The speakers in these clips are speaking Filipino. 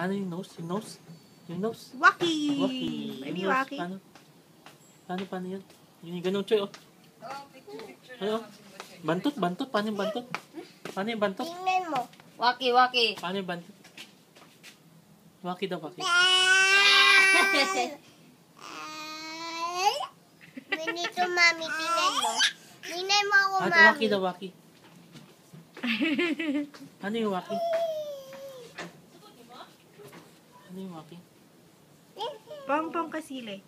Paano yung nose? Yung nose? Yung nose? Waki! Waki. Maybe Yung nose, waki. Paano yun? Yung ganun, Choy, oh. Ano? Bantot? Paano yung bantot? Paano yung bantot? Tingnan mo. Waki. Paano yung bantot? Waki daw, waki. Ganito, mami. Tingnan mo. Tingnan mo ako, At mami. waki daw, waki. Ano yung waki? Ano yung waki? Pongpong kasili.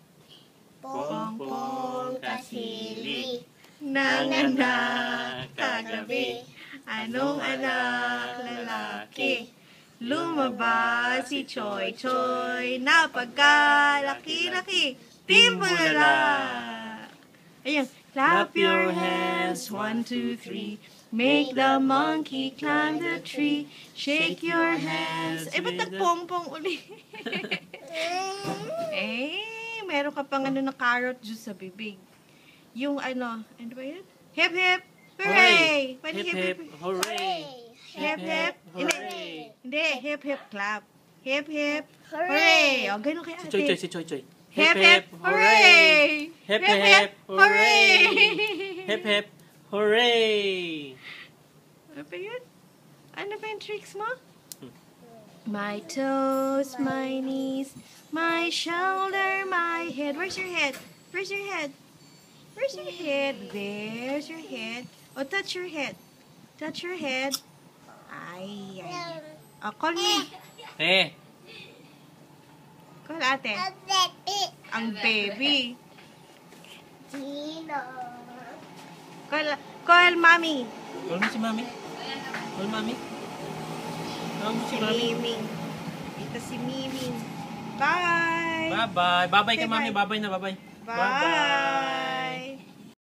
Pongpong kasili. Nanganak kagabi. Anong anak lalaki? Lumabas si Choy Choy. Napagkalaki-laki. Timbulala! Ayun. Clap your hands. 1, 2, 3. Make the monkey climb the tree. Shake your hands. Eh, ba't nagpongpong uli? Meron ka pang na carrot juice sa bibig. Yung ano ba yun? Hip hip! Hooray! Pwede Hip hip, hooray! Hip hip! Hooray! Hindi, hip hip clap. Hip hip, hooray! O, ganun kay ate. Si Choy. Hip hip, hooray! Hip hip, hooray! Hip hip, hooray! Ano ba yun? Ano ba yung tricks mo? My toes, my knees, my shoulder, my head. Where's your head? Where's your head? Where's your head? There's your head. Oh, touch your head. Touch your head. Ay. Oh, call me. Call ate. Ang baby. Gino. Call mommy. Call mo si mami. Call mami. Call mo si Si mami. Miming. Ito si Miming. Bye. Bye-bye. Bye-bye kay mami. Bye-bye na, bye-bye. Bye.